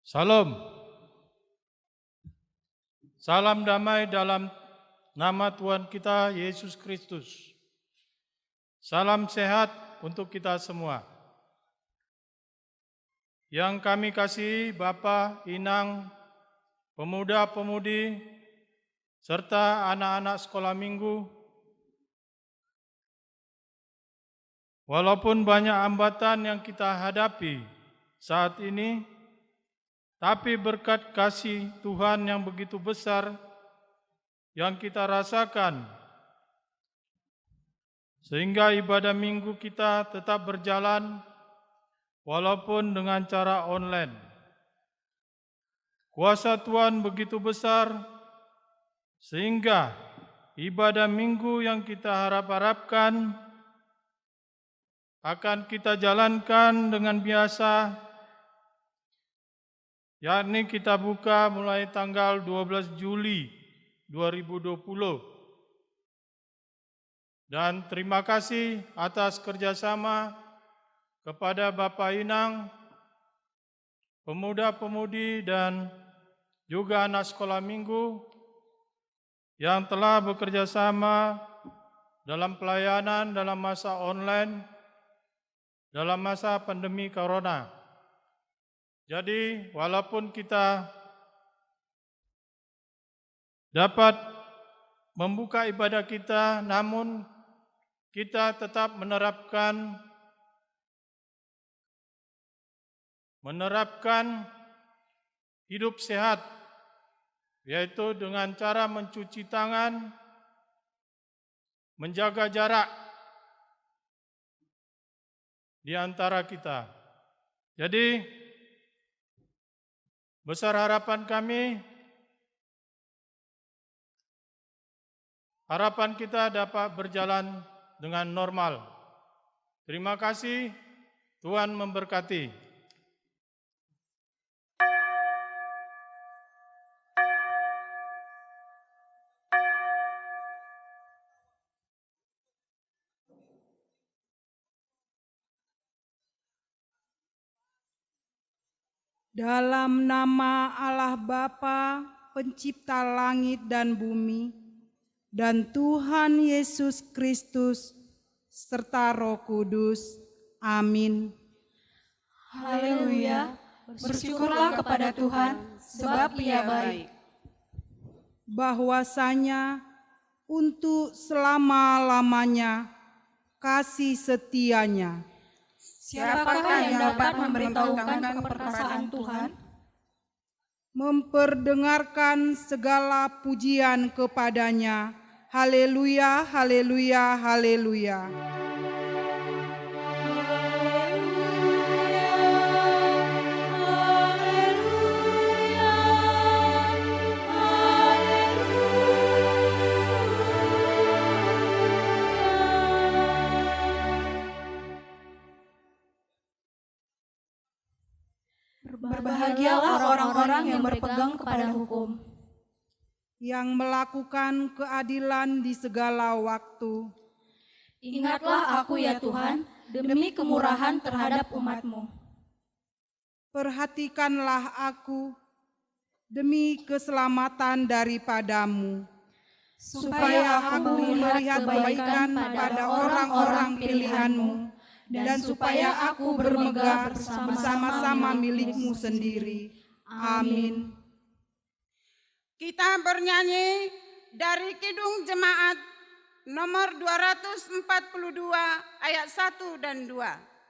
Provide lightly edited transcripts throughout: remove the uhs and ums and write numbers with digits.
Salam. Salam damai dalam nama Tuhan kita Yesus Kristus. Salam sehat untuk kita semua. Yang kami kasihi Bapa, Inang, pemuda-pemudi, serta anak-anak sekolah minggu. Walaupun banyak hambatan yang kita hadapi saat ini, tapi berkat kasih Tuhan yang begitu besar yang kita rasakan, sehingga ibadah minggu kita tetap berjalan walaupun dengan cara online. Kuasa Tuhan begitu besar sehingga ibadah minggu yang kita harapkan akan kita jalankan dengan biasa, yakni kita buka mulai tanggal 12 Juli 2020. Dan terima kasih atas kerjasama kepada Bapak Inang, pemuda-pemudi dan juga anak sekolah minggu yang telah bekerja sama dalam pelayanan dalam masa online, dalam masa pandemi Corona. Jadi walaupun kita dapat membuka ibadah kita, namun kita tetap menerapkan hidup sehat, yaitu dengan cara mencuci tangan, menjaga jarak di antara kita. Jadi besar harapan kita dapat berjalan dengan normal. Terima kasih, Tuhan memberkati. Dalam nama Allah Bapa, Pencipta langit dan bumi, dan Tuhan Yesus Kristus, serta Roh Kudus. Amin. Haleluya, bersyukurlah kepada Tuhan, sebab Ia baik. Bahwasanya untuk selama-lamanya kasih setianya. Siapakah yang dapat memberitahukan keperkasaan Tuhan? Memperdengarkan segala pujian kepadanya. Haleluya, haleluya, haleluya. Berbahagialah orang-orang yang berpegang kepada hukum, yang melakukan keadilan di segala waktu. Ingatlah aku ya Tuhan, demi kemurahan terhadap umat-Mu. Perhatikanlah aku demi keselamatan daripadamu, supaya aku melihat kebaikan pada orang-orang pilihan-Mu, dan supaya aku bermegah bersama-sama milik-Mu sendiri. Amin. Kita bernyanyi dari Kidung Jemaat nomor 242 ayat 1 dan 2.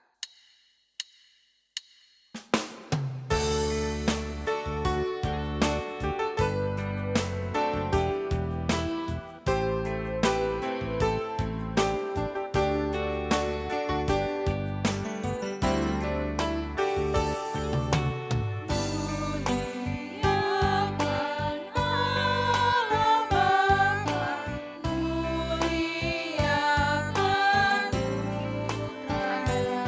Muliakan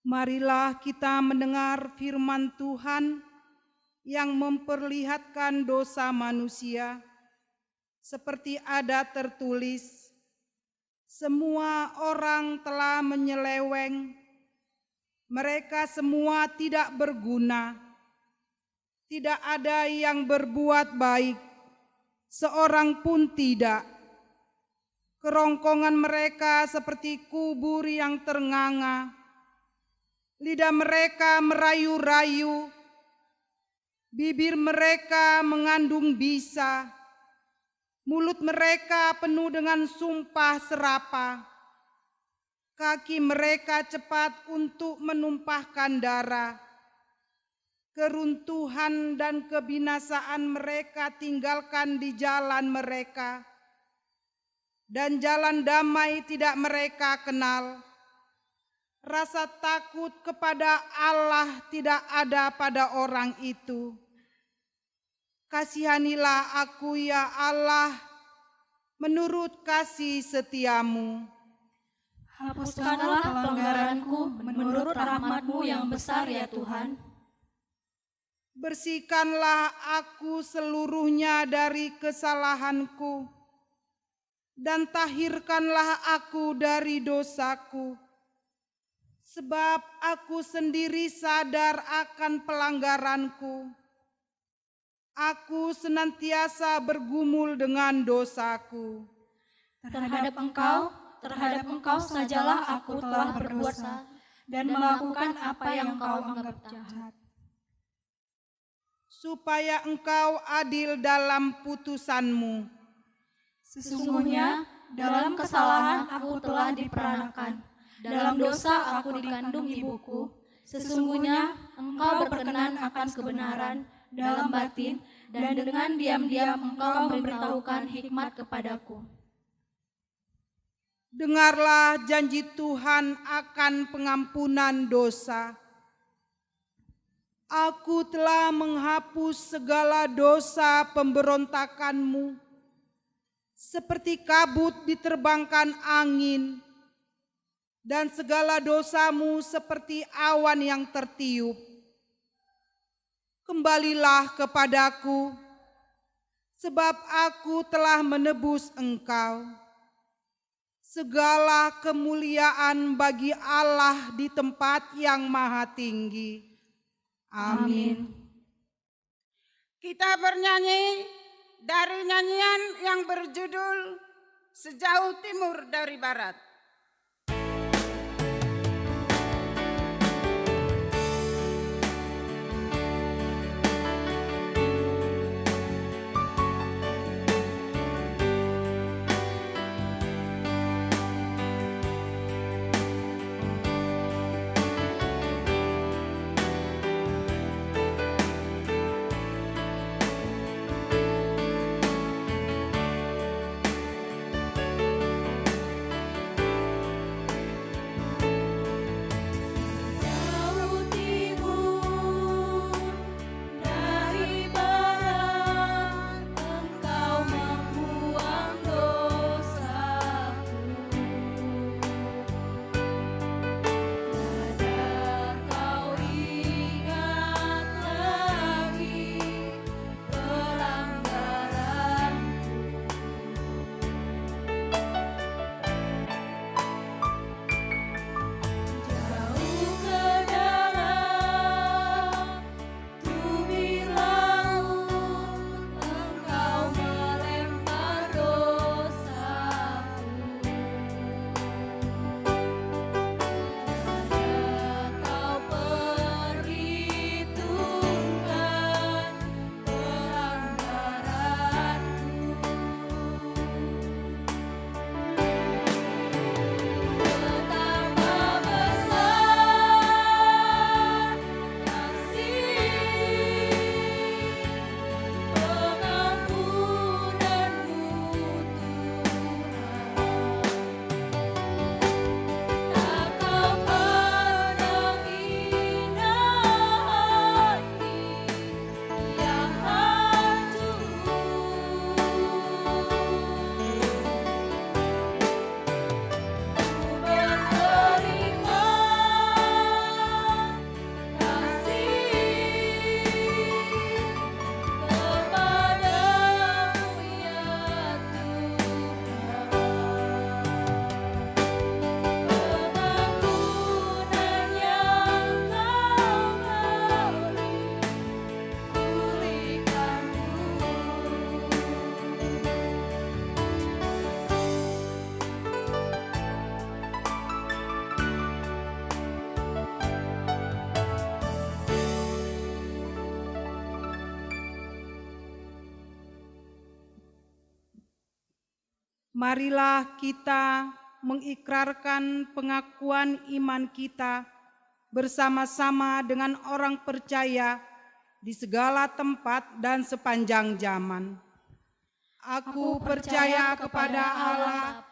Marilah kita mendengar firman Tuhan yang memperlihatkan dosa manusia, seperti ada tertulis, semua orang telah menyeleweng, mereka semua tidak berguna, tidak ada yang berbuat baik, seorang pun tidak. Kerongkongan mereka seperti kubur yang ternganga, lidah mereka merayu-rayu, bibir mereka mengandung bisa, mulut mereka penuh dengan sumpah serapah, kaki mereka cepat untuk menumpahkan darah, keruntuhan dan kebinasaan mereka tinggalkan di jalan mereka, dan jalan damai tidak mereka kenal. Rasa takut kepada Allah tidak ada pada orang itu. Kasihanilah aku ya Allah, menurut kasih setiamu. Hapuskanlah pelanggaranku menurut rahmat-Mu yang besar ya Tuhan. Bersihkanlah aku seluruhnya dari kesalahanku, dan tahirkanlah aku dari dosaku. Sebab aku sendiri sadar akan pelanggaranku. Aku senantiasa bergumul dengan dosaku. Terhadap Engkau sajalah aku telah berdosa dan melakukan apa yang Engkau anggap jahat. Supaya Engkau adil dalam putusan-Mu. Sesungguhnya dalam kesalahan aku telah diperanakan, dalam dosa aku dikandung ibuku. Sesungguhnya Engkau berkenan akan kebenaran dalam batin, dan dengan diam-diam Engkau memberitahukan hikmat kepadaku. Dengarlah janji Tuhan akan pengampunan dosa. Aku telah menghapus segala dosa pemberontakanmu, seperti kabut diterbangkan angin, dan segala dosamu seperti awan yang tertiup. Kembalilah kepadaku, sebab aku telah menebus engkau. Segala kemuliaan bagi Allah di tempat yang maha tinggi. Amin. Kita bernyanyi dari nyanyian yang berjudul Sejauh Timur dari Barat. Marilah kita mengikrarkan pengakuan iman kita bersama-sama dengan orang percaya di segala tempat dan sepanjang zaman. Aku percaya kepada Allah,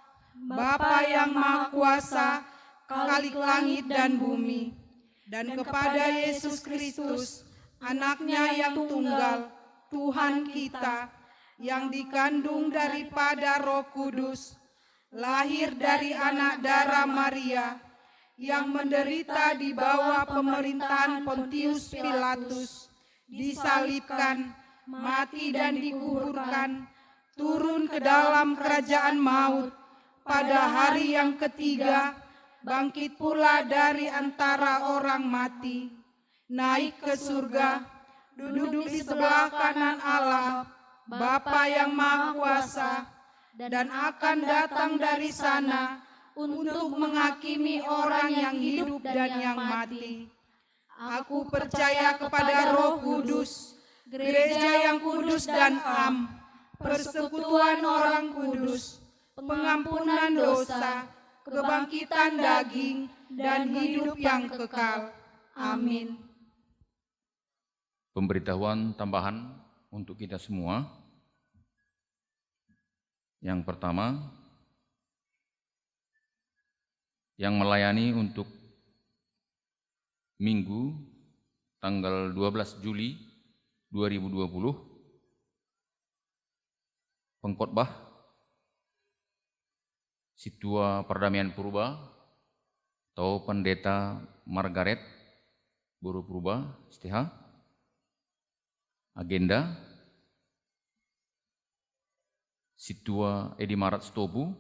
Bapa yang Maha Kuasa, Khalik langit dan bumi, dan kepada Yesus Kristus, Anaknya yang tunggal, Tuhan kita, yang dikandung daripada Roh Kudus, lahir dari anak darah Maria, yang menderita di bawah pemerintahan Pontius Pilatus, disalibkan, mati dan dikuburkan, turun ke dalam kerajaan maut, pada hari yang ketiga bangkit pula dari antara orang mati, naik ke surga, duduk di sebelah kanan Allah, Bapa yang Maha Kuasa, dan akan datang dari sana untuk menghakimi orang yang hidup dan yang mati. Aku percaya kepada Roh Kudus, gereja yang kudus dan am, persekutuan orang kudus, pengampunan dosa, kebangkitan daging, dan hidup yang kekal. Amin. Pemberitahuan tambahan untuk kita semua. Yang pertama, yang melayani untuk Minggu tanggal 12 Juli 2020, pengkhotbah Situa Perdamaian Purba atau Pendeta Margaret Buru Purba STH. Agenda Situa Edi Marat Stobu,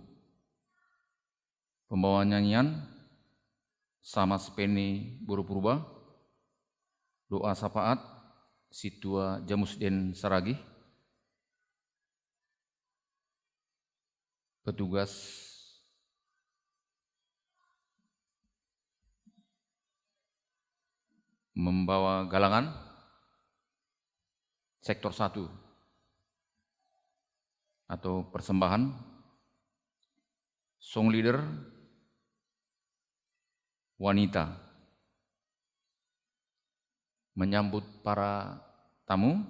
pembawa nyanyian Sama Speni Buru Purba, doa syafaat Situa Jamusden Saragih, petugas membawa galangan sektor 1 atau persembahan, song leader wanita, menyambut para tamu.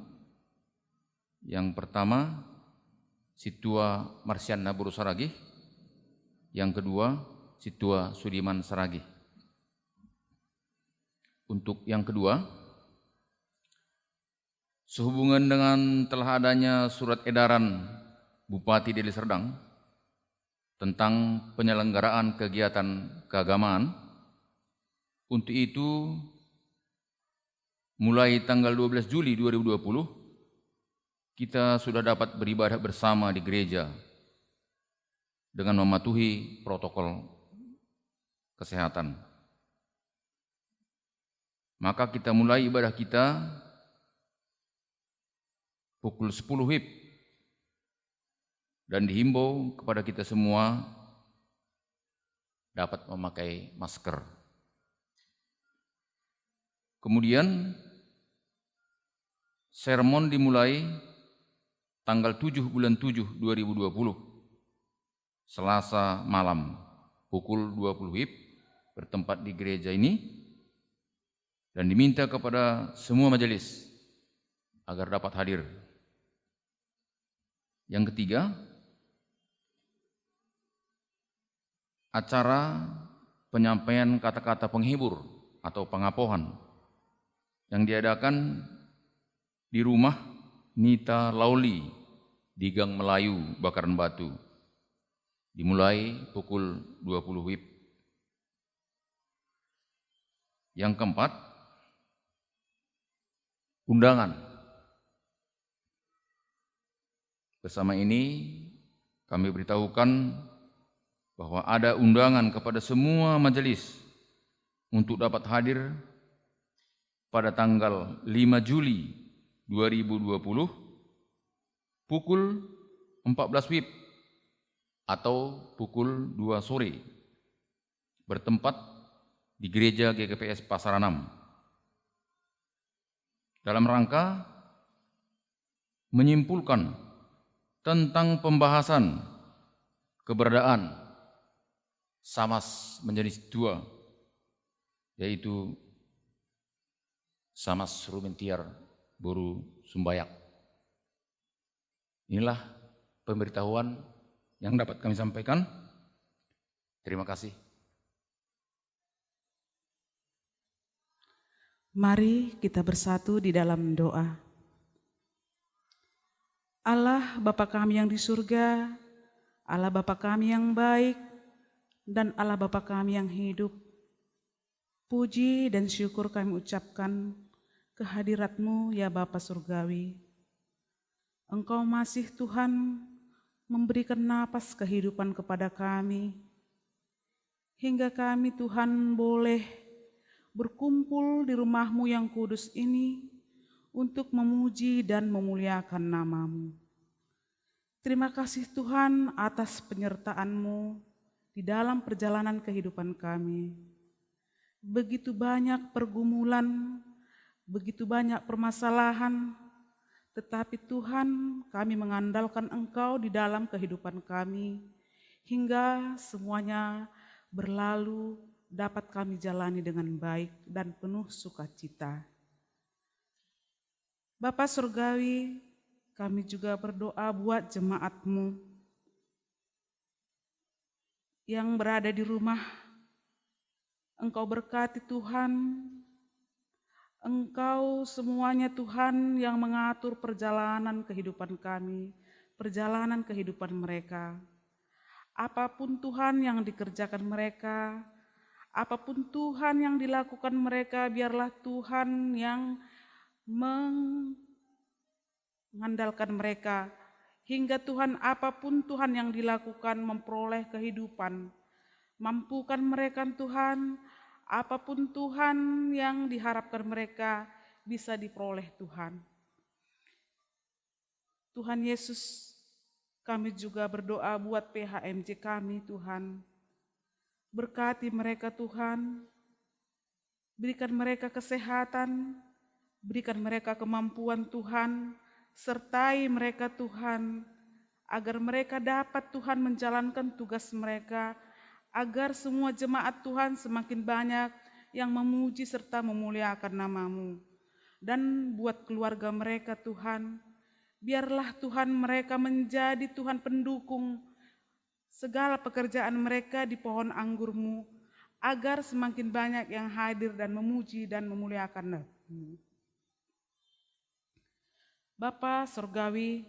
Yang pertama Situa Marsiana Buru Saragih, yang kedua Situa Sudiman Saragih. Untuk yang kedua, sehubungan dengan telah adanya surat edaran Bupati Deli Serdang tentang penyelenggaraan kegiatan keagamaan, untuk itu mulai tanggal 12 Juli 2020 kita sudah dapat beribadah bersama di gereja dengan mematuhi protokol kesehatan. Maka kita mulai ibadah kita pukul 10 WIB dan dihimbau kepada kita semua dapat memakai masker. Kemudian sermon dimulai tanggal 7 bulan 7 2020, Selasa malam pukul 20 WIB bertempat di gereja ini, dan diminta kepada semua majelis agar dapat hadir. Yang ketiga, acara penyampaian kata-kata penghibur atau pengapohan yang diadakan di rumah Nita Lauli di Gang Melayu, Bakaran Batu, dimulai pukul 20 WIB. Yang keempat, undangan. Bersama ini kami beritahukan bahwa ada undangan kepada semua majelis untuk dapat hadir pada tanggal 5 Juli 2020 pukul 14 WIB atau pukul 2 sore bertempat di Gereja GKPS Pasar 6 dalam rangka menyimpulkan tentang pembahasan keberadaan Samas menjadi dua, yaitu Samas Rumentiar Boru Sumbayak. Inilah pemberitahuan yang dapat kami sampaikan. Terima kasih. Mari kita bersatu di dalam doa. Allah Bapa kami yang di surga, Allah Bapa kami yang baik, dan Allah Bapa kami yang hidup, puji dan syukur kami ucapkan kehadirat-Mu ya Bapa Surgawi. Engkau masih Tuhan memberikan napas kehidupan kepada kami, hingga kami Tuhan boleh berkumpul di rumah-Mu yang kudus ini untuk memuji dan memuliakan nama-Mu. Terima kasih Tuhan atas penyertaan-Mu di dalam perjalanan kehidupan kami. Begitu banyak pergumulan, begitu banyak permasalahan, tetapi Tuhan, kami mengandalkan Engkau di dalam kehidupan kami, hingga semuanya berlalu dapat kami jalani dengan baik dan penuh sukacita. Bapa Surgawi, kami juga berdoa buat jemaat-Mu yang berada di rumah. Engkau berkati Tuhan, Engkau semuanya Tuhan yang mengatur perjalanan kehidupan kami, perjalanan kehidupan mereka. Apapun Tuhan yang dikerjakan mereka, apapun Tuhan yang dilakukan mereka, biarlah Tuhan yang mengandalkan mereka. Hingga Tuhan, apapun Tuhan yang dilakukan memperoleh kehidupan. Mampukan mereka Tuhan, apapun Tuhan yang diharapkan mereka bisa diperoleh Tuhan. Tuhan Yesus, kami juga berdoa buat PHMJ kami Tuhan. Berkati mereka Tuhan, berikan mereka kesehatan, berikan mereka kemampuan Tuhan, sertai mereka Tuhan, agar mereka dapat Tuhan menjalankan tugas mereka, agar semua jemaat Tuhan semakin banyak yang memuji serta memuliakan nama-Mu. Dan buat keluarga mereka Tuhan, biarlah Tuhan mereka menjadi Tuhan pendukung segala pekerjaan mereka di pohon anggur-Mu, agar semakin banyak yang hadir dan memuji dan memuliakan nama-Mu. Bapa Surgawi,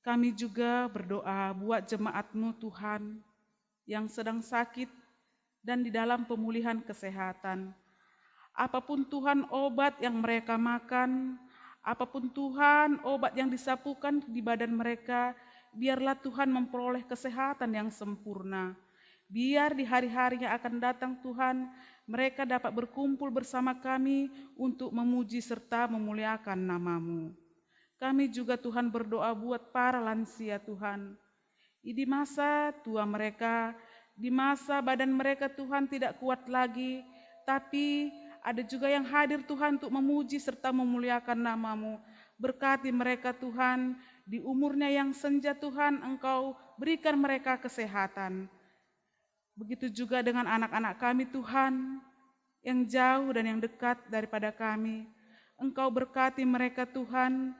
kami juga berdoa buat jemaat-Mu Tuhan yang sedang sakit dan di dalam pemulihan kesehatan. Apapun Tuhan obat yang mereka makan, apapun Tuhan obat yang disapukan di badan mereka, biarlah Tuhan memperoleh kesehatan yang sempurna. Biar di hari-hari yang akan datang Tuhan, mereka dapat berkumpul bersama kami untuk memuji serta memuliakan nama-Mu. Kami juga Tuhan berdoa buat para lansia Tuhan. Di masa tua mereka, di masa badan mereka Tuhan tidak kuat lagi, tapi ada juga yang hadir Tuhan untuk memuji serta memuliakan nama-Mu. Berkati mereka Tuhan, di umurnya yang senja Tuhan Engkau berikan mereka kesehatan. Begitu juga dengan anak-anak kami Tuhan, yang jauh dan yang dekat daripada kami. Engkau berkati mereka Tuhan,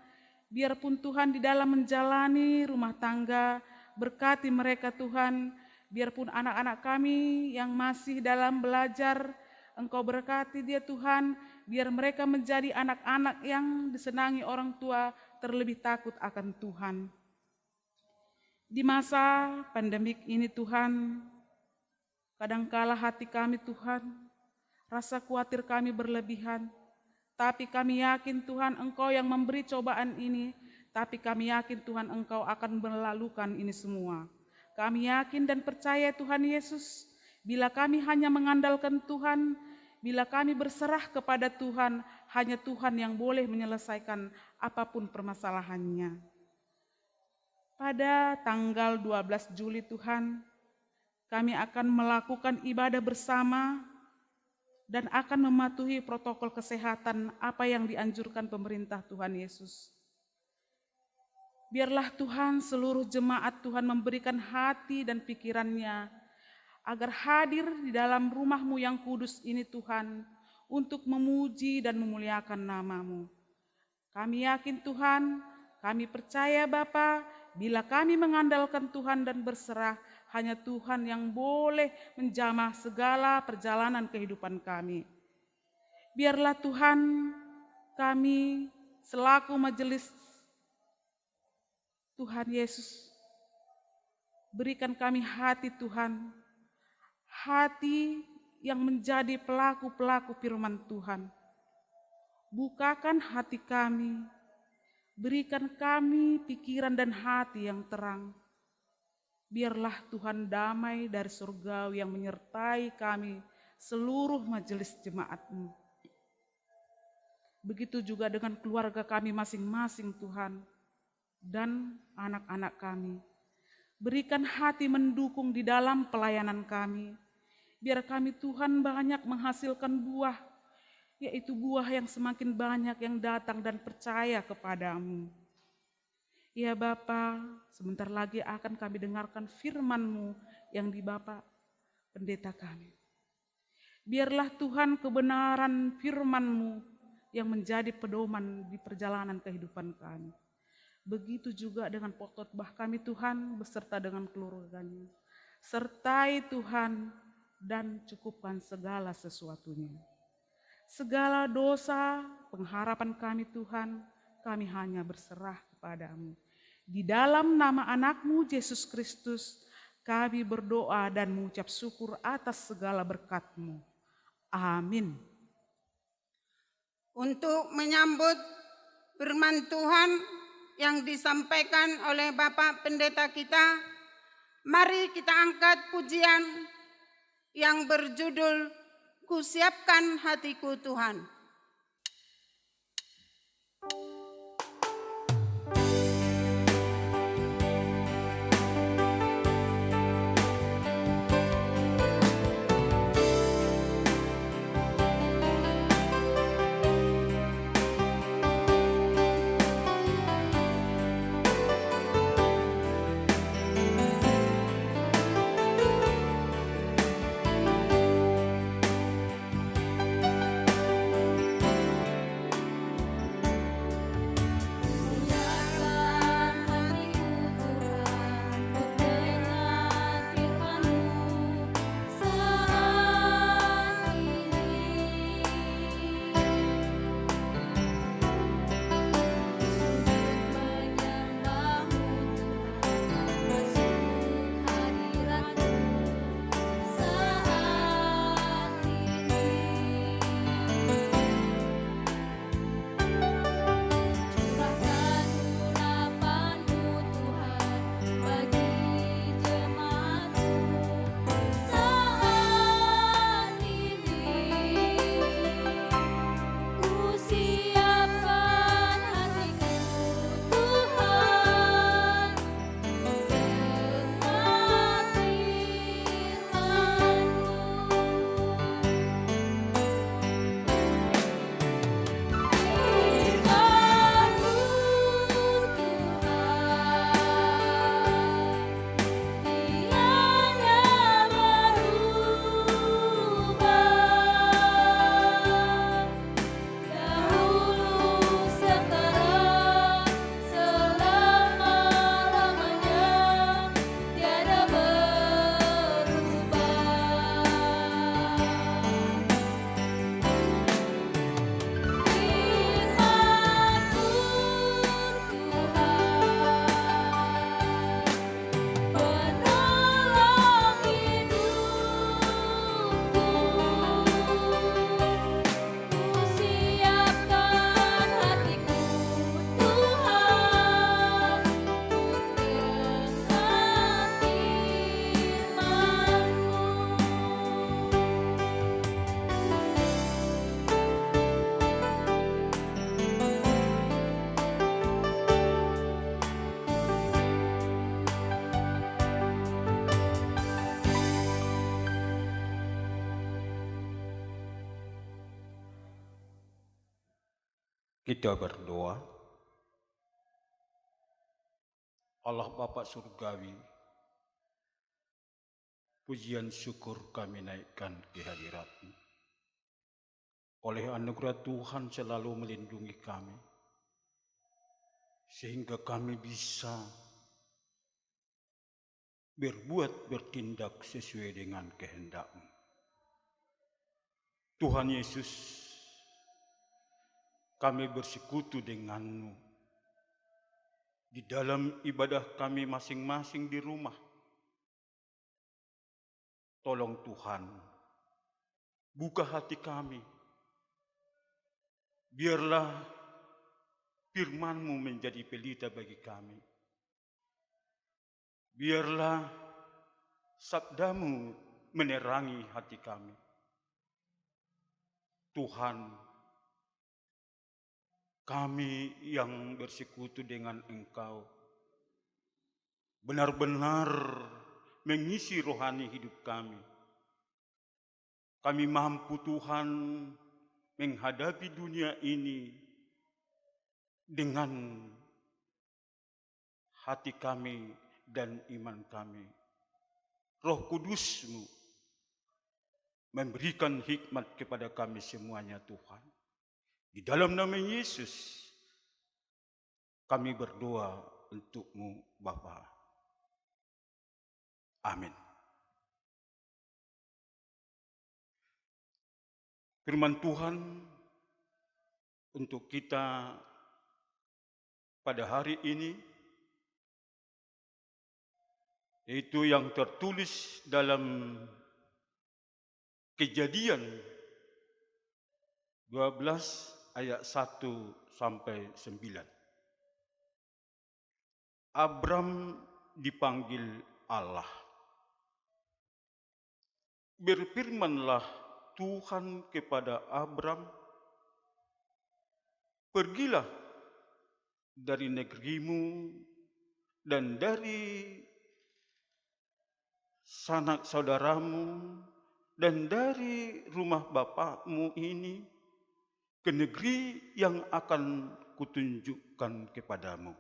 biarpun Tuhan di dalam menjalani rumah tangga, berkati mereka Tuhan, biarpun anak-anak kami yang masih dalam belajar, Engkau berkati dia Tuhan, biar mereka menjadi anak-anak yang disenangi orang tua, terlebih takut akan Tuhan. Di masa pandemik ini Tuhan, kadangkala hati kami Tuhan, rasa khawatir kami berlebihan, tapi kami yakin Tuhan Engkau yang memberi cobaan ini, tapi kami yakin Tuhan Engkau akan melalukan ini semua. Kami yakin dan percaya Tuhan Yesus, bila kami hanya mengandalkan Tuhan, bila kami berserah kepada Tuhan, hanya Tuhan yang boleh menyelesaikan apapun permasalahannya. Pada tanggal 12 Juli Tuhan, kami akan melakukan ibadah bersama dan akan mematuhi protokol kesehatan apa yang dianjurkan pemerintah Tuhan Yesus. Biarlah Tuhan seluruh jemaat Tuhan memberikan hati dan pikirannya agar hadir di dalam rumah-Mu yang kudus ini Tuhan untuk memuji dan memuliakan nama-Mu. Kami yakin Tuhan, kami percaya Bapa, bila kami mengandalkan Tuhan dan berserah, hanya Tuhan yang boleh menjamah segala perjalanan kehidupan kami. Biarlah Tuhan, kami selaku majelis Tuhan Yesus, berikan kami hati Tuhan, hati yang menjadi pelaku-pelaku firman Tuhan. Bukakan hati kami, berikan kami pikiran dan hati yang terang. Biarlah Tuhan damai dari surgawi yang menyertai kami seluruh majelis jemaat-Mu. Begitu juga dengan keluarga kami masing-masing Tuhan dan anak-anak kami. Berikan hati mendukung di dalam pelayanan kami. Biar kami Tuhan banyak menghasilkan buah, yaitu buah yang semakin banyak yang datang dan percaya kepadamu. Ya Bapa, sebentar lagi akan kami dengarkan firman-Mu yang di Bapa pendeta kami. Biarlah Tuhan kebenaran firman-Mu yang menjadi pedoman di perjalanan kehidupan kami. Begitu juga dengan pokotbah kami Tuhan beserta dengan keluarganya. Sertai Tuhan dan cukupkan segala sesuatunya. Segala dosa, pengharapan kami Tuhan, kami hanya berserah kepadamu. Di dalam nama anak-Mu Yesus Kristus, kami berdoa dan mengucap syukur atas segala berkat-Mu. Amin. Untuk menyambut firman Tuhan yang disampaikan oleh Bapak Pendeta kita, mari kita angkat pujian yang berjudul Kusiapkan Hatiku Tuhan. Kita berdoa. Allah Bapa Surgawi, pujian syukur kami naikkan ke hadirat-Mu. Oleh anugerah Tuhan selalu melindungi kami, sehingga kami bisa bertindak sesuai dengan kehendak-Mu. Tuhan Yesus, kami bersekutu dengan-Mu di dalam ibadah kami masing-masing di rumah. Tolong Tuhan, buka hati kami. Biarlah firman-Mu menjadi pelita bagi kami. Biarlah sabda-Mu menerangi hati kami. Tuhan, kami yang bersekutu dengan Engkau benar-benar mengisi rohani hidup kami. Kami mampu Tuhan menghadapi dunia ini dengan hati kami dan iman kami. Roh Kudus-Mu memberikan hikmat kepada kami semuanya Tuhan. Di dalam nama Yesus kami berdoa untuk-Mu Bapa. Amin. Firman Tuhan untuk kita pada hari ini, yaitu yang tertulis dalam Kejadian 12 ayat 1 sampai 9. Abram dipanggil Allah. Berfirmanlah Tuhan kepada Abram, pergilah dari negerimu dan dari sanak saudaramu dan dari rumah bapakmu ini ke negeri yang akan kutunjukkan kepadamu.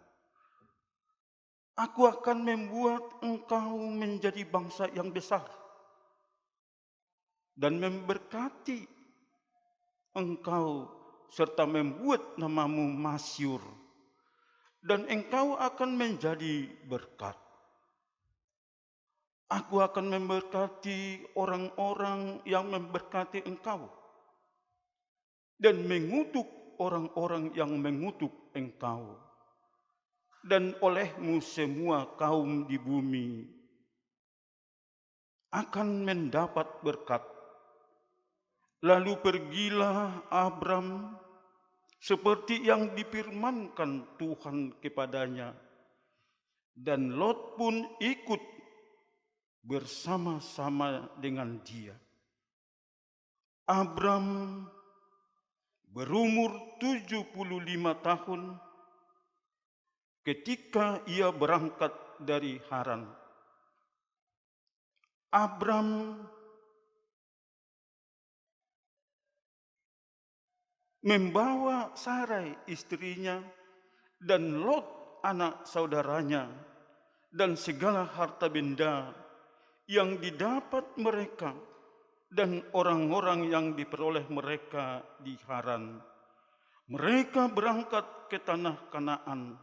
Aku akan membuat engkau menjadi bangsa yang besar dan memberkati engkau serta membuat namamu masyhur, dan engkau akan menjadi berkat. Aku akan memberkati orang-orang yang memberkati engkau dan mengutuk orang-orang yang mengutuk engkau. Dan olehmu semua kaum di bumi akan mendapat berkat. Lalu pergilah Abram seperti yang difirmankan Tuhan kepadanya, dan Lot pun ikut bersama-sama dengan dia. Abram berumur 75 tahun ketika ia berangkat dari Haran. Abram membawa Sarai istrinya dan Lot anak saudaranya dan segala harta benda yang didapat mereka dan orang-orang yang diperoleh mereka di Haran. Mereka berangkat ke tanah Kanaan,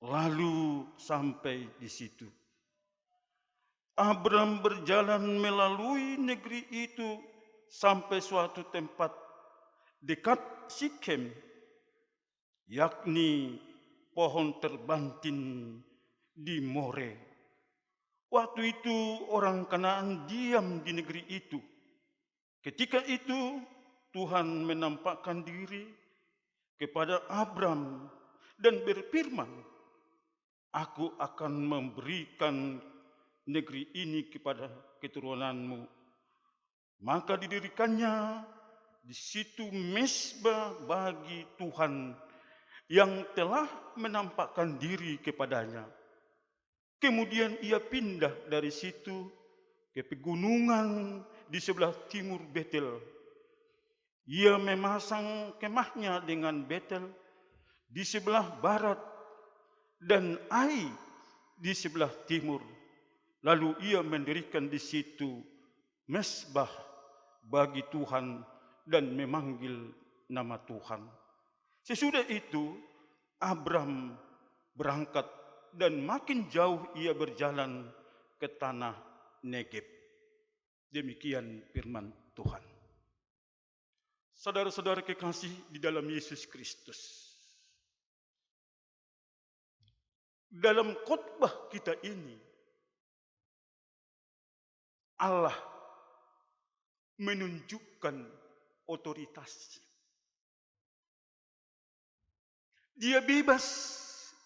lalu sampai di situ. Abram berjalan melalui negeri itu sampai suatu tempat dekat Sikem, yakni pohon terbantin di More. Waktu itu orang Kanaan diam di negeri itu. Ketika itu Tuhan menampakkan diri kepada Abram dan berfirman, Aku akan memberikan negeri ini kepada keturunanmu. Maka didirikannya di situ mezbah bagi Tuhan yang telah menampakkan diri kepadanya. Kemudian ia pindah dari situ ke pegunungan di sebelah timur Betel. Ia memasang kemahnya dengan Betel di sebelah barat dan Ai di sebelah timur. Lalu ia mendirikan di situ mezbah bagi Tuhan dan memanggil nama Tuhan. Sesudah itu Abram berangkat dan makin jauh ia berjalan ke tanah Negeb. Demikian firman Tuhan. Saudara-saudara kekasih di dalam Yesus Kristus. Dalam khotbah kita ini, Allah menunjukkan otoritasnya. Dia bebas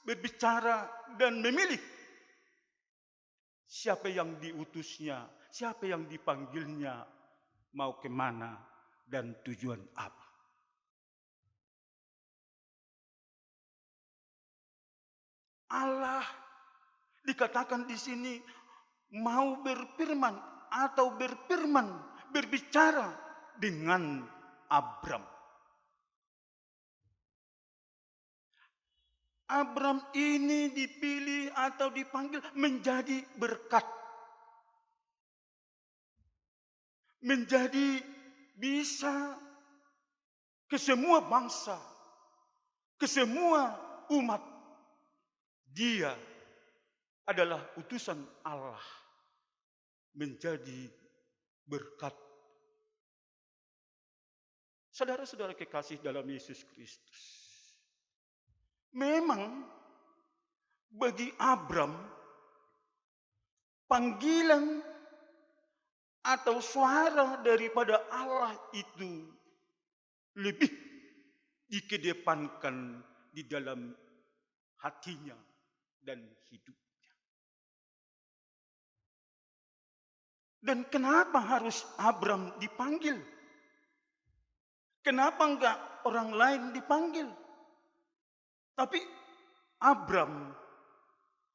berbicara dan memilih siapa yang diutusnya, siapa yang dipanggilnya, mau kemana, dan tujuan apa. Allah dikatakan di sini mau berfirman atau berbicara dengan Abram. Abram ini dipilih atau dipanggil menjadi berkat. Menjadi bisa ke semua bangsa, ke semua umat. Dia adalah utusan Allah menjadi berkat. Saudara-saudara kekasih dalam Yesus Kristus. Memang bagi Abram panggilan atau suara daripada Allah itu lebih dikedepankan di dalam hatinya dan hidupnya. Dan kenapa harus Abram dipanggil? Kenapa enggak orang lain dipanggil? Tapi Abram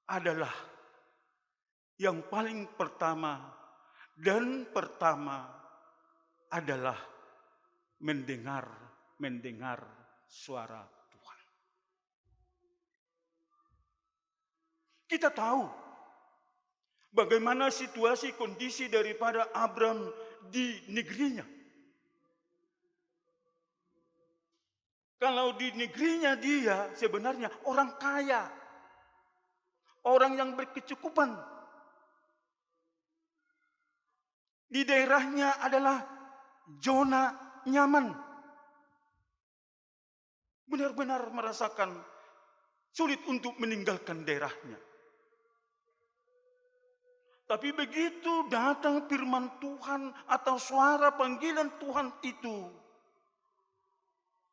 adalah yang paling pertama adalah mendengar suara Tuhan. Kita tahu bagaimana situasi kondisi daripada Abram di negerinya. Kalau di negerinya dia sebenarnya orang kaya, orang yang berkecukupan. Di daerahnya adalah zona nyaman. Benar-benar merasakan sulit untuk meninggalkan daerahnya. Tapi begitu datang firman Tuhan atau suara panggilan Tuhan itu,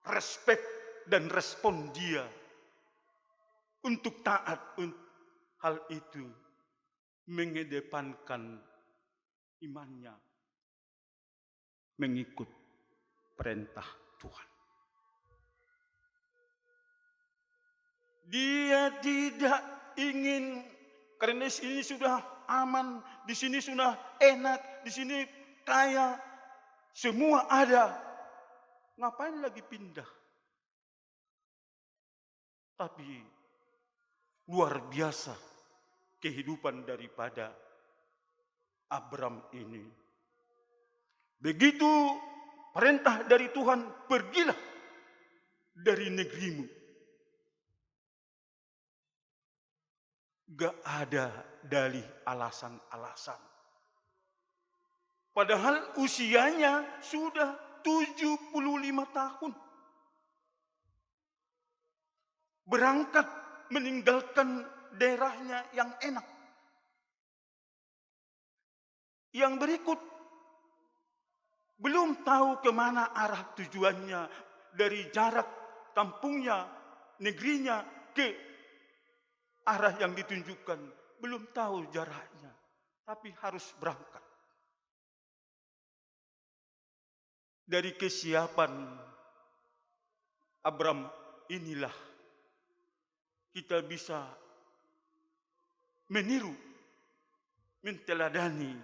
respek dan respon dia untuk taat, hal itu mengedepankan imannya mengikut perintah Tuhan. Dia tidak ingin, karena di sini sudah aman, di sini sudah enak, di sini kaya, semua ada. Ngapain lagi pindah? Tapi luar biasa kehidupan daripada Abram ini. Begitu perintah dari Tuhan, pergilah dari negerimu. Gak ada dalih alasan-alasan. Padahal usianya sudah 75 tahun. Berangkat meninggalkan daerahnya yang enak. Yang berikut, belum tahu kemana arah tujuannya dari jarak kampungnya, negerinya ke arah yang ditunjukkan. Belum tahu jaraknya, tapi harus berangkat. Dari kesiapan Abram inilah kita bisa meniru, menteladani.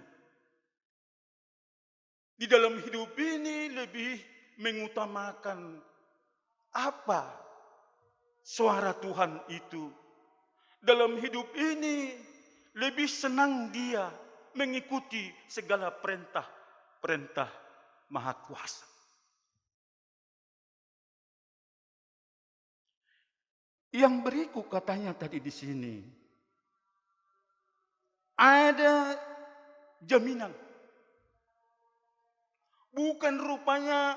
Di dalam hidup ini lebih mengutamakan apa suara Tuhan itu, dalam hidup ini lebih senang dia mengikuti segala perintah Maha Kuasa. Yang berikut katanya tadi di sini, ada jaminan. Bukan rupanya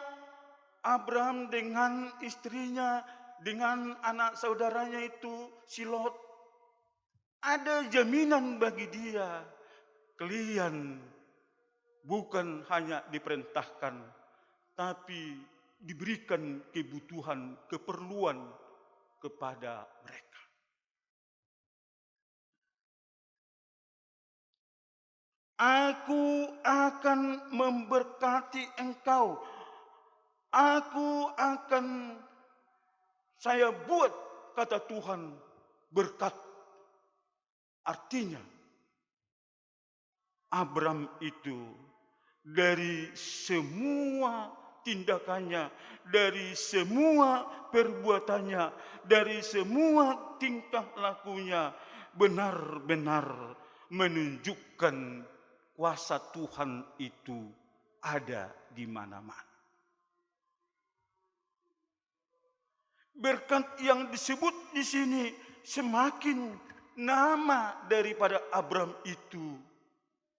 Abraham dengan istrinya, dengan anak saudaranya itu, si Lot. Ada jaminan bagi dia. Kalian bukan hanya diperintahkan, tapi diberikan kebutuhan, keperluan kepada mereka. Aku akan memberkati engkau. Saya buat, kata Tuhan, berkat. Artinya, Abraham itu dari semua tindakannya, dari semua perbuatannya, dari semua tingkah lakunya, benar-benar menunjukkan kuasa Tuhan itu ada di mana-mana. Berkat yang disebut di sini, semakin nama daripada Abraham itu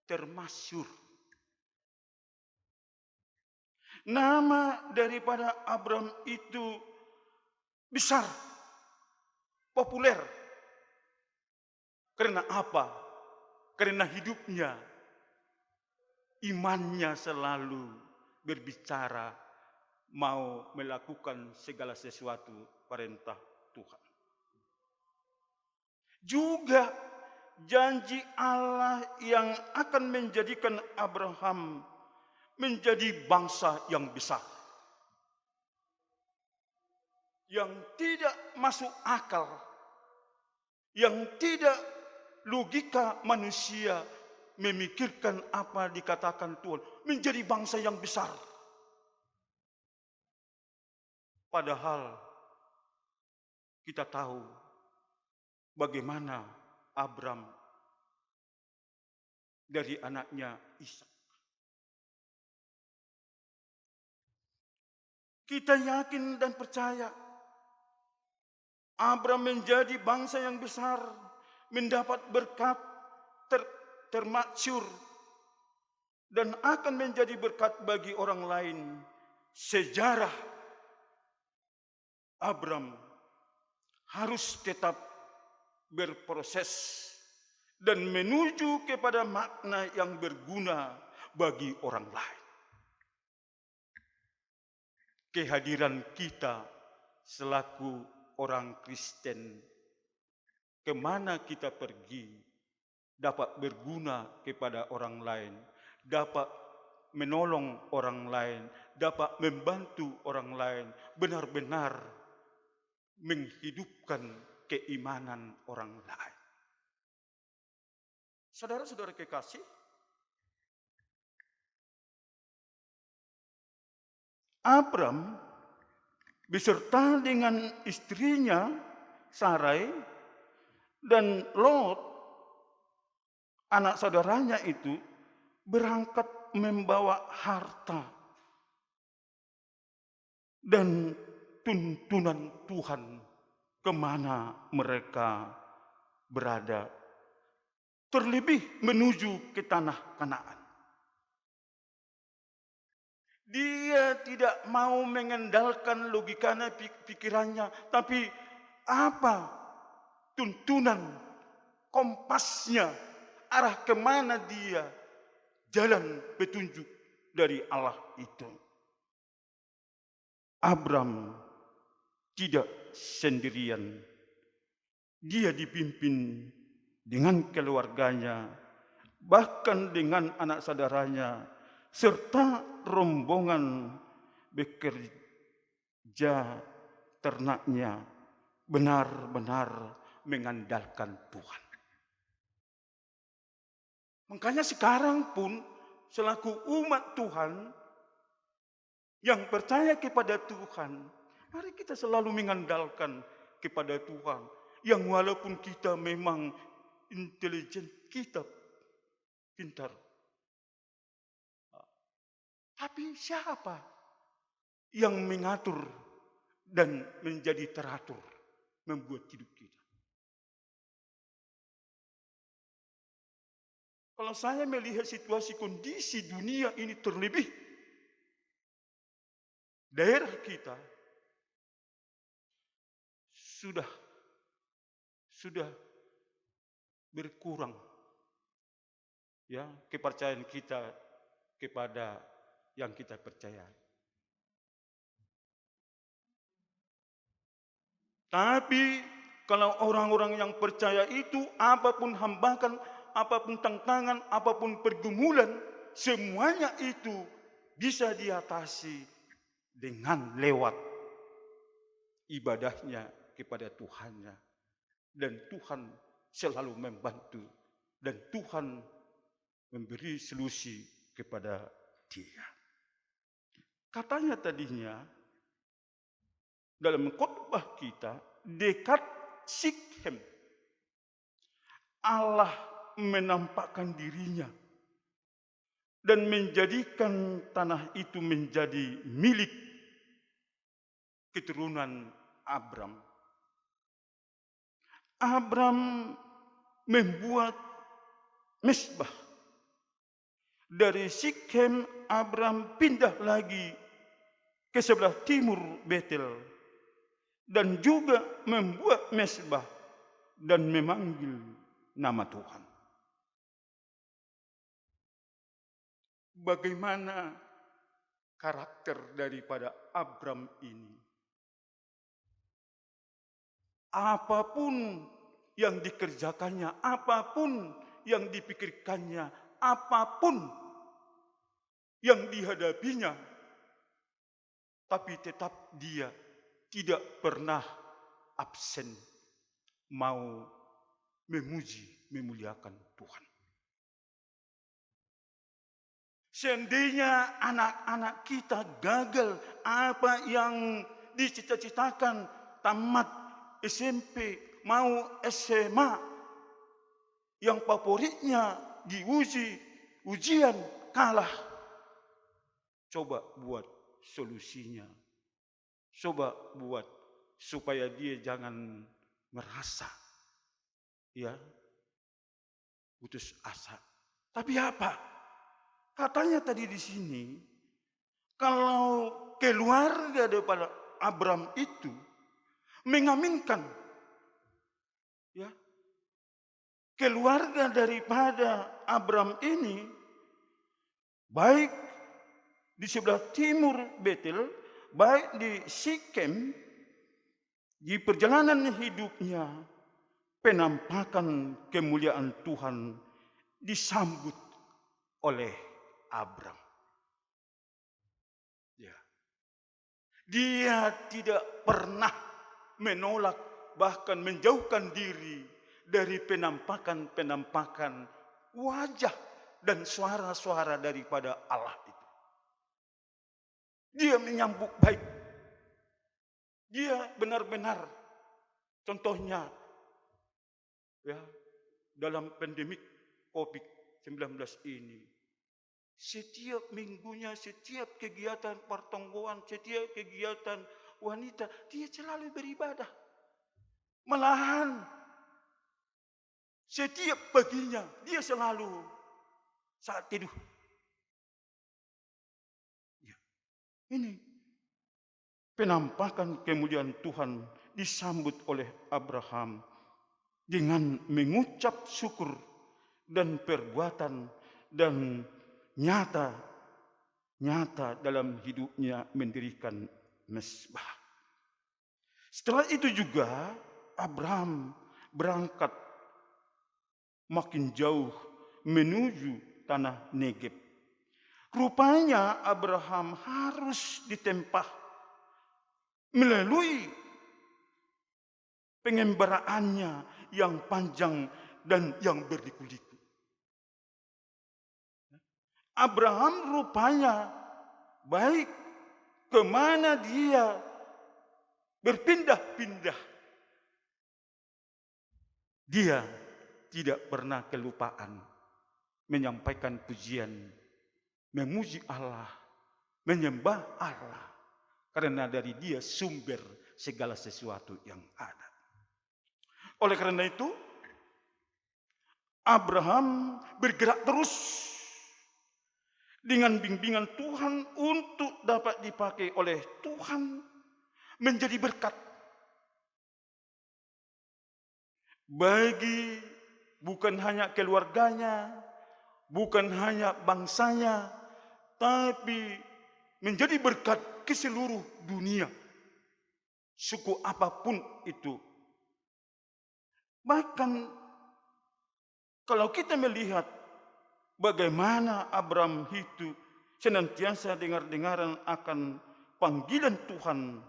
termasyhur. Nama daripada Abraham itu besar, populer. Karena apa? Karena hidupnya, imannya selalu berbicara, mau melakukan segala sesuatu perintah Tuhan. Juga janji Allah yang akan menjadikan Abraham menjadi bangsa yang besar. Yang tidak masuk akal, yang tidak logika manusia memikirkan apa dikatakan Tuhan, menjadi bangsa yang besar. Padahal kita tahu bagaimana Abraham dari anaknya Ishak. Kita yakin dan percaya Abraham menjadi bangsa yang besar, mendapat berkat termasyhur, dan akan menjadi berkat bagi orang lain. Sejarah Abraham harus tetap berproses dan menuju kepada makna yang berguna bagi orang lain. Kehadiran kita selaku orang Kristen, kemana kita pergi, dapat berguna kepada orang lain, dapat menolong orang lain, dapat membantu orang lain, benar-benar menghidupkan keimanan orang lain. Saudara-saudara kekasih, Abraham beserta dengan istrinya Sarai dan Lot, anak saudaranya itu, berangkat membawa harta dan tuntunan Tuhan kemana mereka berada, terlebih menuju ke tanah Kanaan. Dia tidak mau mengandalkan logikanya, pikirannya, tapi apa tuntunan, kompasnya, arah kemana dia, jalan petunjuk dari Allah itu. Abraham tidak sendirian. Dia dipimpin dengan keluarganya, bahkan dengan anak saudaranya, serta rombongan bekerja ternaknya, benar-benar mengandalkan Tuhan. Makanya sekarang pun selaku umat Tuhan yang percaya kepada Tuhan, mari kita selalu mengandalkan kepada Tuhan. yang walaupun kita memang intelijen, kita pintar. Tapi siapa yang mengatur dan menjadi teratur membuat hidup kita? Kalau saya melihat situasi kondisi dunia ini, terlebih daerah kita sudah berkurang ya kepercayaan kita kepada yang kita percaya. Tapi kalau orang-orang yang percaya itu, apapun hambatan, apapun tantangan, apapun pergumulan, semuanya itu bisa diatasi dengan lewat ibadahnya kepada Tuhannya. Dan Tuhan selalu membantu. Dan Tuhan memberi solusi kepada dia. Katanya tadinya, dalam khotbah kita, dekat Sikhem, Allah menampakkan dirinya dan menjadikan tanah itu menjadi milik keturunan Abram. Abram membuat mezbah. Dari Sikhem, Abram pindah lagi ke sebelah timur Betel dan juga membuat mezbah dan memanggil nama Tuhan. Bagaimana karakter daripada Abram ini? Apapun yang dikerjakannya, apapun yang dipikirkannya, apapun yang dihadapinya, tapi tetap dia tidak pernah absen mau memuji, memuliakan Tuhan. Seandainya anak-anak kita gagal apa yang dicita-citakan, tamat SMP, mau SMA, yang favoritnya diuji, ujian, kalah. Coba buat solusinya. Coba buat supaya dia jangan merasa ya putus asa. Tapi apa? Katanya tadi di sini, kalau keluarga daripada Abram itu mengaminkan ya, keluarga daripada Abram ini baik di sebelah timur Betel, baik di Sikhem, di perjalanan hidupnya penampakan kemuliaan Tuhan disambut oleh Abram. Ya. Dia tidak pernah menolak, bahkan menjauhkan diri dari penampakan-penampakan wajah dan suara-suara daripada Allah itu. Dia menyambut baik. Dia benar-benar, contohnya ya, dalam pandemik COVID-19 ini, setiap minggunya, setiap kegiatan pertonggoan, setiap kegiatan wanita, dia selalu beribadah. Malahan setiap paginya dia selalu saat teduh. Ya. Ini penampakan kemuliaan Tuhan disambut oleh Abraham dengan mengucap syukur dan perbuatan dan nyata dalam hidupnya mendirikan mezbah. Setelah itu juga Abraham berangkat makin jauh menuju tanah Negeb. Rupanya Abraham harus ditempah melalui pengembaraannya yang panjang dan yang berliku-liku. Abraham rupanya baik kemana dia berpindah-pindah. Dia tidak pernah kelupaan menyampaikan pujian, memuji Allah, menyembah Allah, karena dari Dia sumber segala sesuatu yang ada. Oleh karena itu, Abraham bergerak terus dengan bimbingan Tuhan untuk dapat dipakai oleh Tuhan menjadi berkat bagi bukan hanya keluarganya, bukan hanya bangsanya, tapi menjadi berkat ke seluruh dunia, suku apapun itu. Bahkan kalau kita melihat bagaimana Abraham itu senantiasa dengar-dengaran akan panggilan Tuhan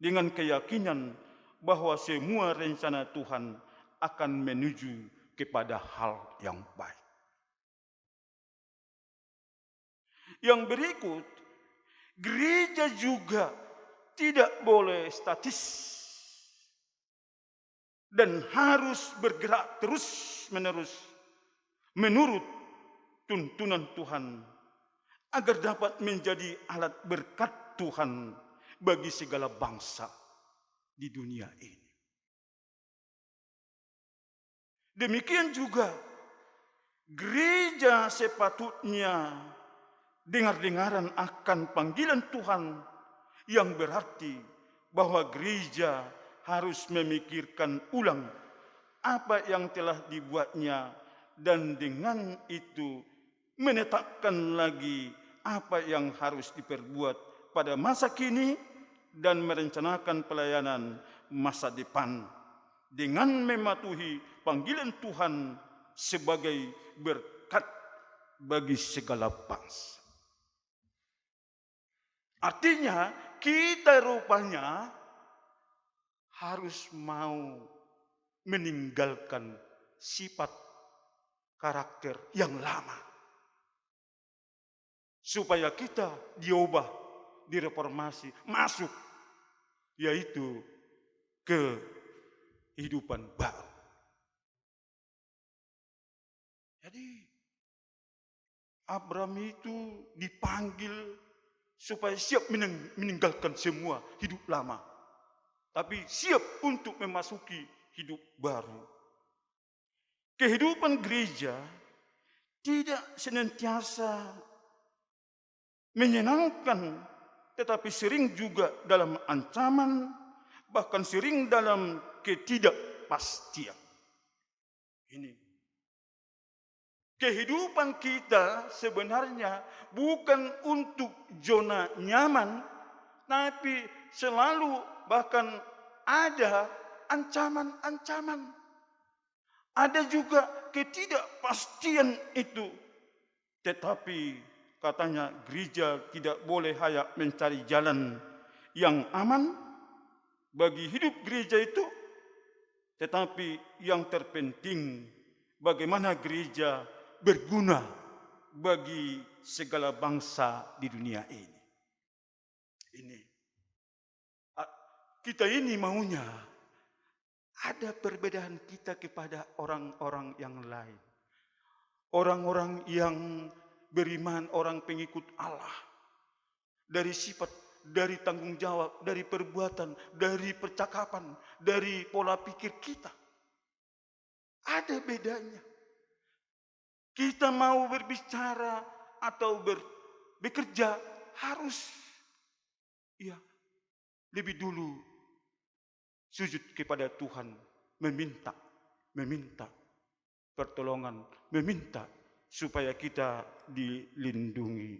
dengan keyakinan bahwa semua rencana Tuhan akan menuju kepada hal yang baik. Yang berikut, gereja juga tidak boleh statis dan harus bergerak terus-menerus menurut tuntunan Tuhan agar dapat menjadi alat berkat Tuhan bagi segala bangsa di dunia ini. Demikian juga gereja sepatutnya dengar-dengaran akan panggilan Tuhan, yang berarti bahwa gereja harus memikirkan ulang apa yang telah dibuatnya dan dengan itu menetapkan lagi apa yang harus diperbuat pada masa kini dan merencanakan pelayanan masa depan dengan mematuhi panggilan Tuhan sebagai berkat bagi segala bangsa. Artinya kita rupanya harus mau meninggalkan sifat karakter yang lama supaya kita diubah, direformasi, masuk yaitu ke kehidupan baru. Jadi Abraham itu dipanggil supaya siap meninggalkan semua hidup lama, tapi siap untuk memasuki hidup baru. Kehidupan gereja tidak senantiasa menyenangkan, tetapi sering juga dalam ancaman, bahkan sering dalam ketidakpastian. Ini kehidupan kita sebenarnya bukan untuk zona nyaman, tapi selalu bahkan ada ancaman-ancaman. Ada juga ketidakpastian itu. Tetapi katanya gereja tidak boleh hanya mencari jalan yang aman bagi hidup gereja itu, tetapi yang terpenting bagaimana gereja berguna bagi segala bangsa di dunia ini. Kita ini maunya ada perbedaan kita kepada orang-orang yang lain. Orang-orang yang beriman, orang pengikut Allah. Dari sifat, dari tanggung jawab, dari perbuatan, dari percakapan, dari pola pikir kita. Ada bedanya. Kita mau berbicara atau bekerja harus lebih dulu sujud kepada Tuhan, meminta pertolongan, meminta supaya kita dilindungi.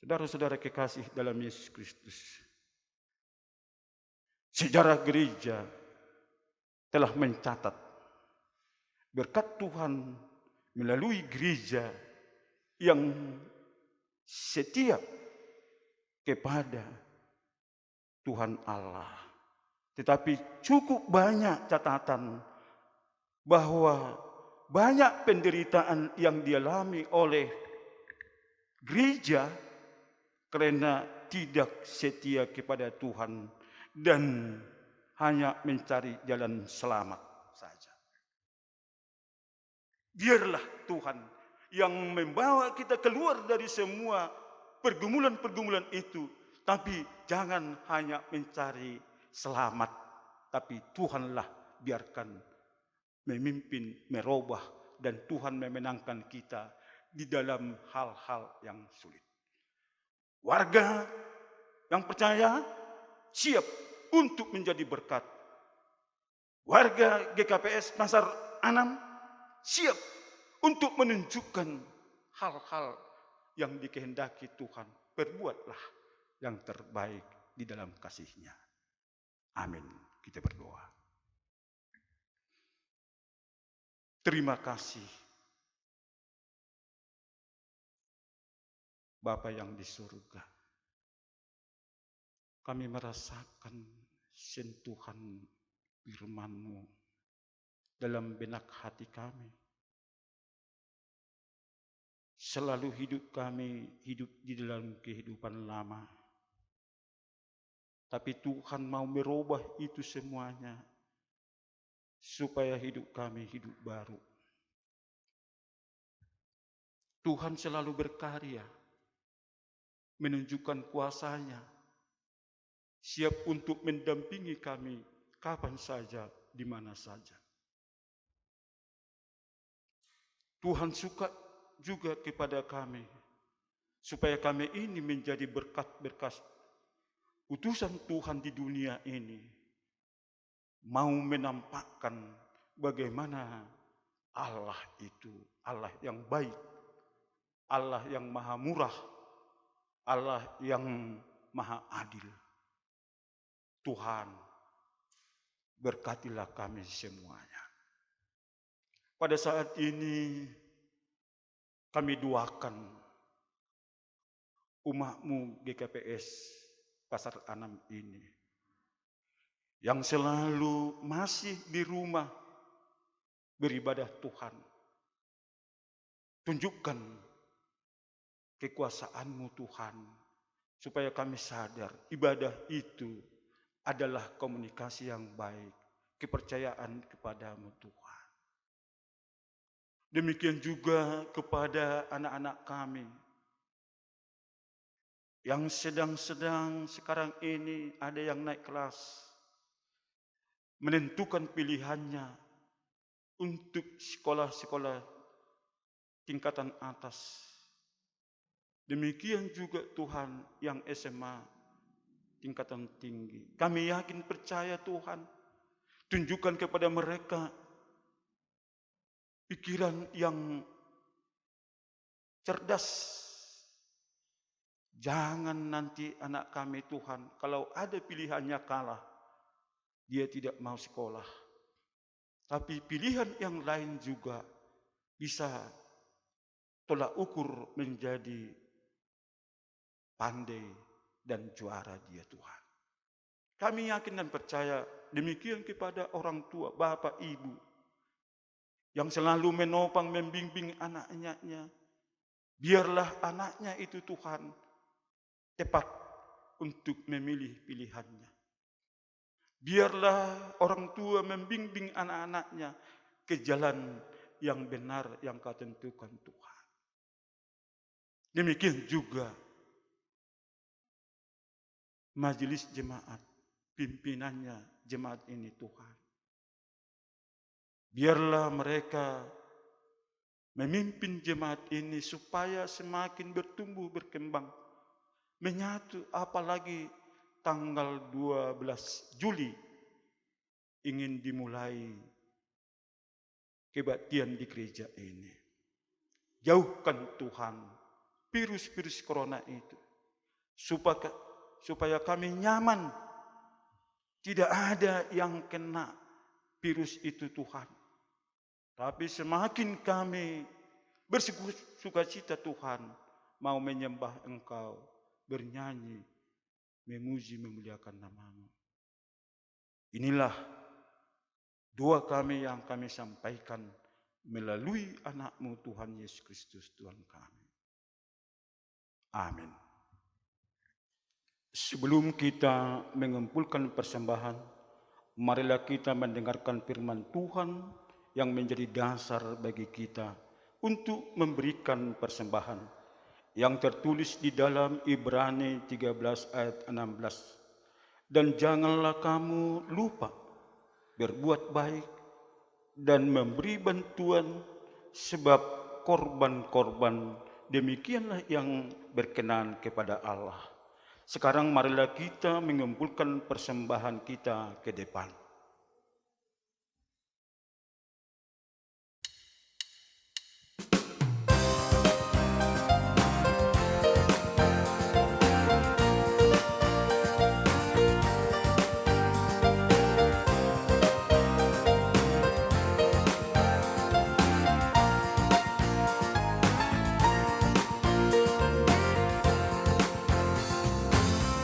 Saudara-saudara kekasih dalam Yesus Kristus, sejarah gereja telah mencatat berkat Tuhan melalui gereja yang setia kepada Tuhan Allah. Tetapi cukup banyak catatan bahwa banyak penderitaan yang dialami oleh gereja karena tidak setia kepada Tuhan dan hanya mencari jalan selamat saja. Biarlah Tuhan yang membawa kita keluar dari semua pergumulan-pergumulan itu. Tapi jangan hanya mencari selamat. Tapi Tuhanlah biarkan memimpin, merubah, dan Tuhan memenangkan kita di dalam hal-hal yang sulit. Warga yang percaya siap untuk menjadi berkat. Warga GKPS Pasar Anam siap untuk menunjukkan hal-hal yang dikehendaki Tuhan. Perbuatlah yang terbaik di dalam kasih-Nya. Amin. Kita berdoa. Terima kasih Bapa yang di surga. Kami merasakan sentuhan firman-Mu dalam benak hati kami. Selalu hidup kami hidup di dalam kehidupan lama. Tapi Tuhan mau merubah itu semuanya supaya hidup kami hidup baru. Tuhan selalu berkarya, menunjukkan kuasa-Nya, siap untuk mendampingi kami kapan saja, di mana saja. Tuhan suka juga kepada kami, supaya kami ini menjadi berkat-berkat utusan Tuhan di dunia ini, mau menampakkan bagaimana Allah itu, Allah yang baik, Allah yang maha murah, Allah yang maha adil. Tuhan, berkatilah kami semuanya. Pada saat ini kami doakan umat-Mu GKPS Pasar Anam ini, yang selalu masih di rumah beribadah Tuhan. Tunjukkan kekuasaan-Mu Tuhan, supaya kami sadar ibadah itu adalah komunikasi yang baik, kepercayaan kepada-Mu Tuhan. Demikian juga kepada anak-anak kami yang sedang sekarang ini ada yang naik kelas, menentukan pilihannya untuk sekolah-sekolah tingkatan atas. Demikian juga Tuhan yang SMA tingkatan tinggi. Kami yakin percaya Tuhan, tunjukkan kepada mereka pikiran yang cerdas. Jangan nanti anak kami Tuhan, kalau ada pilihannya kalah, dia tidak mau sekolah. Tapi pilihan yang lain juga bisa tolak ukur menjadi pandai dan juara dia Tuhan. Kami yakin dan percaya demikian kepada orang tua, bapak, ibu, yang selalu menopang, membimbing anaknya. Biarlah anaknya itu Tuhan tepat untuk memilih pilihannya. Biarlah orang tua membimbing anak-anaknya ke jalan yang benar yang Kau tentukan Tuhan. Demikian juga majelis jemaat, pimpinannya jemaat ini Tuhan. Biarlah mereka memimpin jemaat ini supaya semakin bertumbuh, berkembang, menyatu, apalagi tanggal 12 Juli ingin dimulai kebaktian di gereja ini. Jauhkan Tuhan virus-virus corona itu, supaya kami nyaman, tidak ada yang kena virus itu Tuhan. Tapi semakin kami bersukacita Tuhan, mau menyembah Engkau, bernyanyi, memuji, memuliakan nama-Mu. Inilah doa kami yang kami sampaikan melalui anak-Mu Tuhan Yesus Kristus Tuhan kami. Amin. Sebelum kita mengumpulkan persembahan, marilah kita mendengarkan firman Tuhan yang menjadi dasar bagi kita untuk memberikan persembahan yang tertulis di dalam Ibrani 13 ayat 16. Dan janganlah kamu lupa berbuat baik dan memberi bantuan, sebab korban-korban demikianlah yang berkenan kepada Allah. Sekarang marilah kita mengumpulkan persembahan kita ke depan.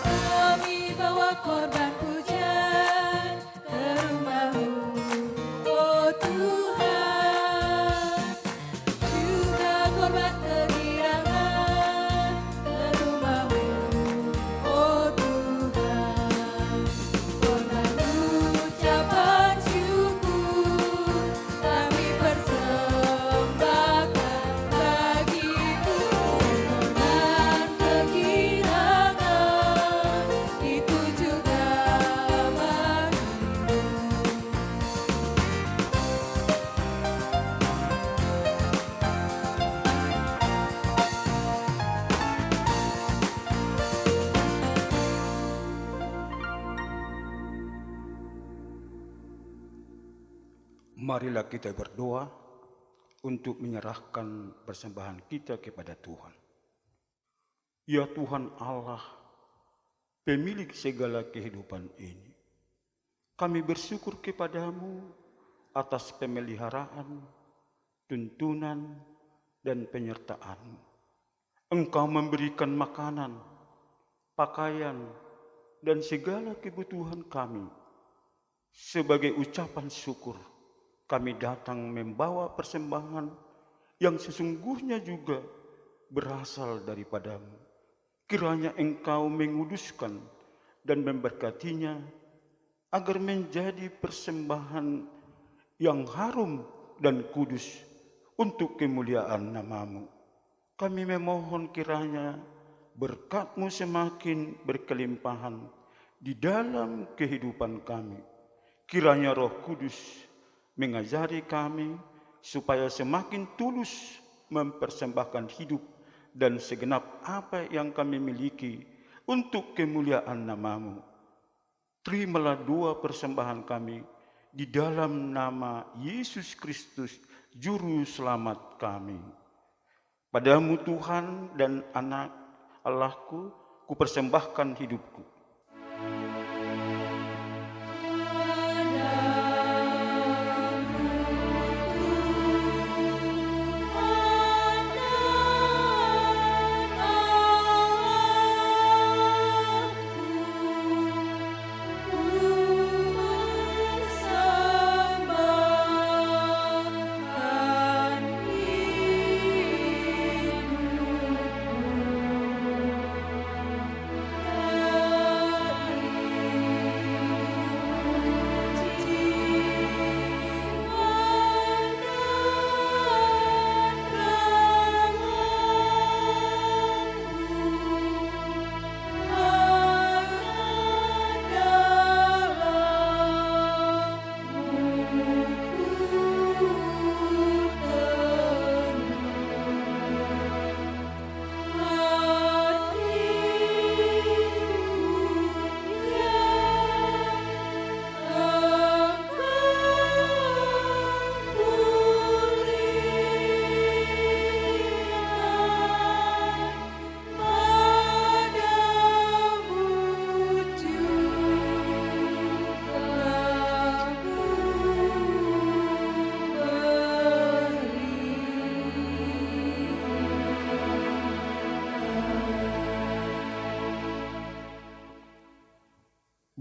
Kami bawa korban pujian ke rumah-Mu, oh Tuhan. Juga korban kegirangan ke rumah-Mu, oh Tuhan. Korban ucapan syukur kami persembahkan bagi-Mu. Korban kegirangan itu juga bagi-Mu. Marilah kita berdoa untuk menyerahkan persembahan kita kepada Tuhan. Ya Tuhan Allah, pemilik segala kehidupan ini, kami bersyukur kepadamu atas pemeliharaan, tuntunan, dan penyertaan. Engkau memberikan makanan, pakaian, dan segala kebutuhan kami. Sebagai ucapan syukur, kami datang membawa persembahan yang sesungguhnya juga berasal daripadamu. Kiranya Engkau menguduskan dan memberkatinya agar menjadi persembahan yang harum dan kudus untuk kemuliaan nama-Mu. Kami memohon kiranya berkat-Mu semakin berkelimpahan di dalam kehidupan kami. Kiranya Roh Kudus mengajari kami supaya semakin tulus mempersembahkan hidup dan segenap apa yang kami miliki untuk kemuliaan nama-Mu. Terimalah doa persembahan kami di dalam nama Yesus Kristus, Juru Selamat kami. Padamu Tuhan dan Anak Allahku, kupersembahkan hidupku.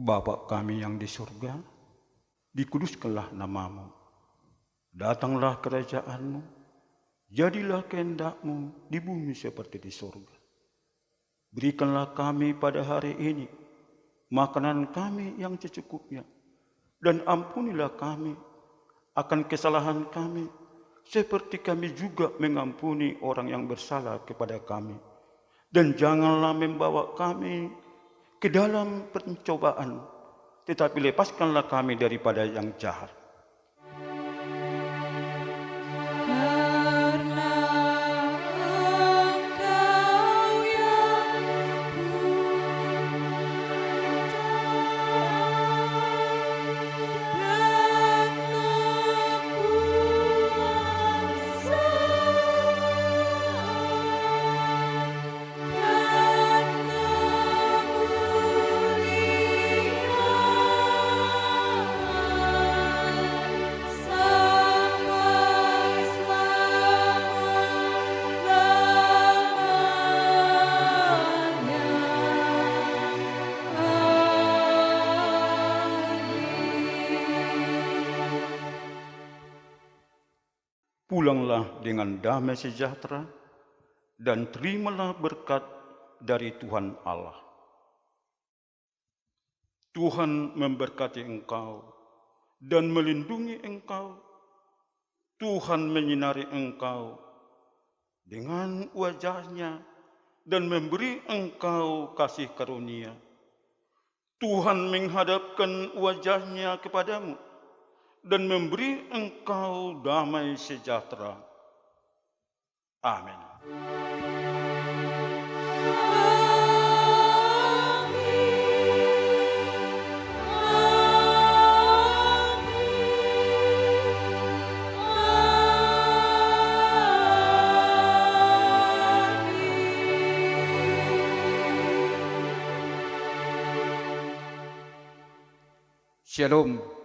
Bapa kami yang di surga, dikuduskanlah nama-Mu. Datanglah kerajaan-Mu, jadilah kehendak-Mu di bumi seperti di surga. Berikanlah kami pada hari ini makanan kami yang secukupnya, Dan ampunilah kami akan kesalahan kami, seperti kami juga mengampuni orang yang bersalah kepada kami. Dan janganlah membawa kami ke dalam pencobaan, tetapi lepaskanlah kami daripada yang jahat. Karena Engkau yang dan kuasa dan kemuliaan sampai selama-lamanya. Amin. Pulanglah dengan damai sejahtera dan terimalah berkat dari Tuhan Allah. Tuhan memberkati engkau dan melindungi engkau. Tuhan menyinari engkau dengan wajah-Nya dan memberi engkau kasih karunia. Tuhan menghadapkan wajah-Nya kepadamu dan memberi engkau damai sejahtera. Amin. Shalom.